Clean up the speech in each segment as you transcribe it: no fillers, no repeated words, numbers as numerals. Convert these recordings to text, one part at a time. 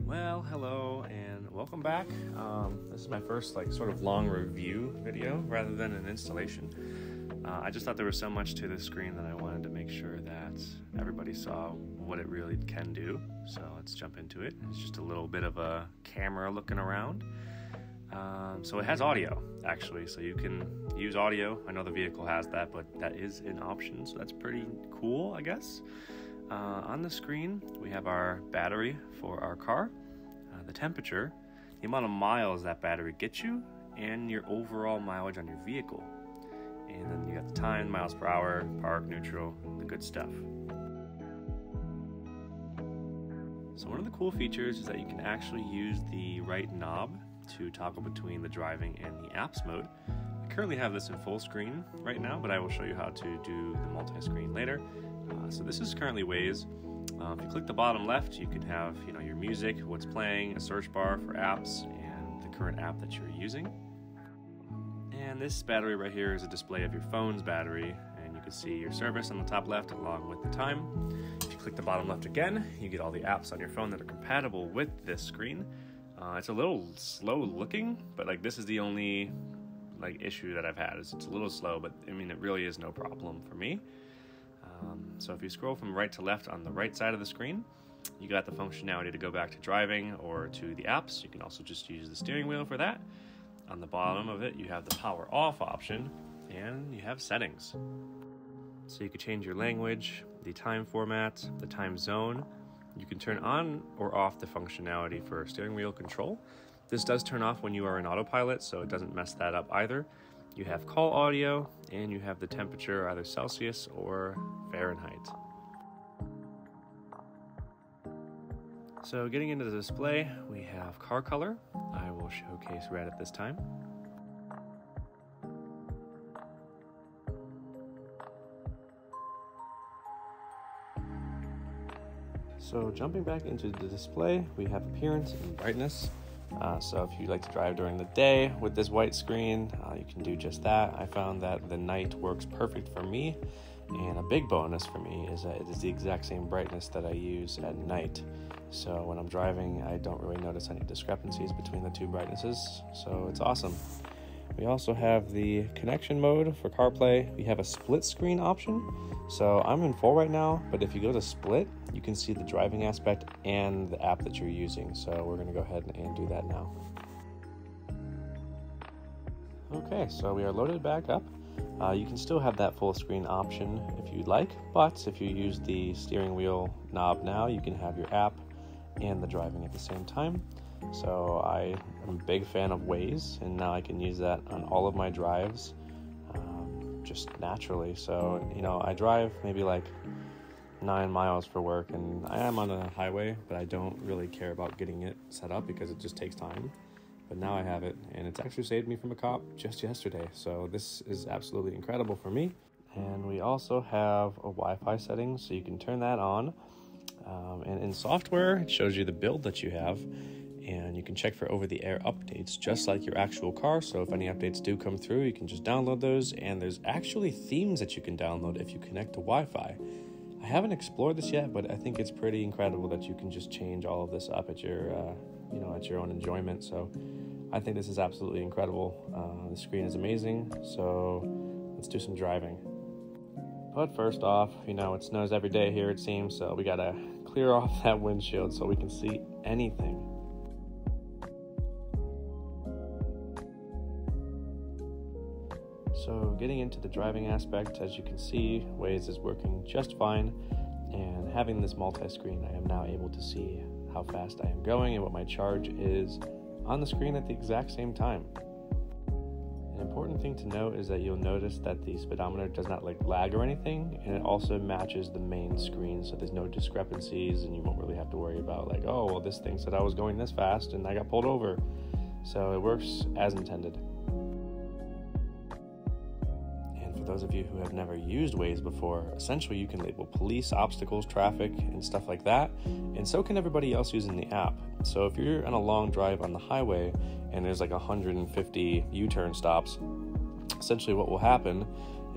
Well, hello and welcome back. This is my first sort of long review video rather than an installation. I just thought there was so much to this screen that I wanted to make sure that everybody saw what it really can do. So let's jump into it. It's just a little bit of a camera looking around. So it has audio actually, so you can use audio. I know the vehicle has that, but that is an option, so that's pretty cool, I guess. On the screen, we have our battery for our car, the temperature, the amount of miles that battery gets you, and your overall mileage on your vehicle. And then you got the time, miles per hour, park, neutral, the good stuff. So one of the cool features is that you can actually use the right knob to toggle between the driving and the apps mode. I currently have this in full screen right now, but I will show you how to do the multi-screen later. So this is currently Waze. If you click the bottom left, you can have your music, what's playing, a search bar for apps, and the current app that you're using. And this battery right here is a display of your phone's battery, and you can see your service on the top left along with the time. If you click the bottom left again, you get all the apps on your phone that are compatible with this screen. It's a little slow looking, but this is the only issue that I've had. It's a little slow, but I mean it really is no problem for me. So if you scroll from right to left on the right side of the screen, you got the functionality to go back to driving or to the apps. You can also just use the steering wheel for that. On the bottom of it, you have the power off option, and you have settings. So you can change your language, the time format, the time zone. You can turn on or off the functionality for steering wheel control. This does turn off when you are in autopilot, so it doesn't mess that up either. You have call audio, and you have the temperature, either Celsius or Fahrenheit. So getting into the display, we have car color. I will showcase red at this time. So jumping back into the display, we have appearance and brightness. So if you like to drive during the day with this white screen, you can do just that. I found that the night works perfect for me, and a big bonus for me is that it is the exact same brightness that I use at night. So when I'm driving, I don't really notice any discrepancies between the two brightnesses, so it's awesome. We also have the connection mode for CarPlay. We have a split screen option. So I'm in full right now, but if you go to split, you can see the driving aspect and the app that you're using. So we're gonna go ahead and do that now. Okay, so we are loaded back up. You can still have that full screen option if you'd like, but if you use the steering wheel knob now, you can have your app and the driving at the same time. So I am a big fan of Waze, and now I can use that on all of my drives just naturally. So I drive maybe 9 miles for work, and I am on a highway, but I don't really care about getting it set up because it just takes time. But now I have it, and it's actually saved me from a cop just yesterday. So this is absolutely incredible for me. And we also have a Wi-Fi setting, so you can turn that on. And in software, it shows you the build that you have, and you can check for over-the-air updates just like your actual car. So if any updates do come through, you can just download those, and there's actually themes that you can download if you connect to Wi-Fi. I haven't explored this yet, but I think it's pretty incredible that you can just change all of this up at your at your own enjoyment. So I think this is absolutely incredible. The screen is amazing, so let's do some driving. But first off, it snows every day here it seems, so we gotta clear off that windshield so we can see anything. So getting into the driving aspect, as you can see, Waze is working just fine, and having this multi-screen, I am now able to see how fast I am going and what my charge is on the screen at the exact same time. An important thing to note is that you'll notice that the speedometer does not lag or anything, and it also matches the main screen, so there's no discrepancies, and you won't really have to worry about oh, well, this thing said I was going this fast and I got pulled over. So it works as intended. For those of you who have never used Waze before, essentially you can label police, obstacles, traffic, and stuff like that, and so can everybody else using the app. So if you're on a long drive on the highway and there's 150 U-turn stops, essentially what will happen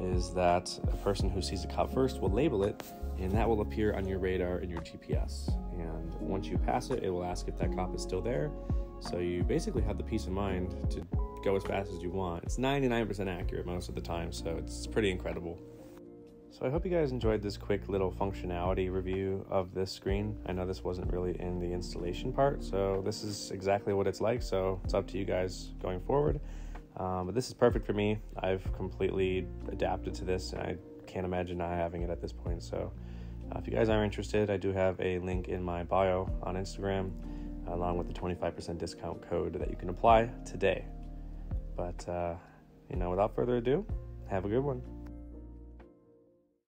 is that a person who sees a cop first will label it, and that will appear on your radar and your GPS. And once you pass it, it will ask if that cop is still there. So you basically have the peace of mind to go as fast as you want. It's 99% accurate most of the time, so it's pretty incredible. So I hope you guys enjoyed this quick little functionality review of this screen. I know this wasn't really in the installation part, so this is exactly what it's like, so it's up to you guys going forward. But this is perfect for me. I've completely adapted to this, and I can't imagine not having it at this point. So if you guys are interested, I do have a link in my bio on Instagram, along with the 25% discount code that you can apply today. But, without further ado, have a good one.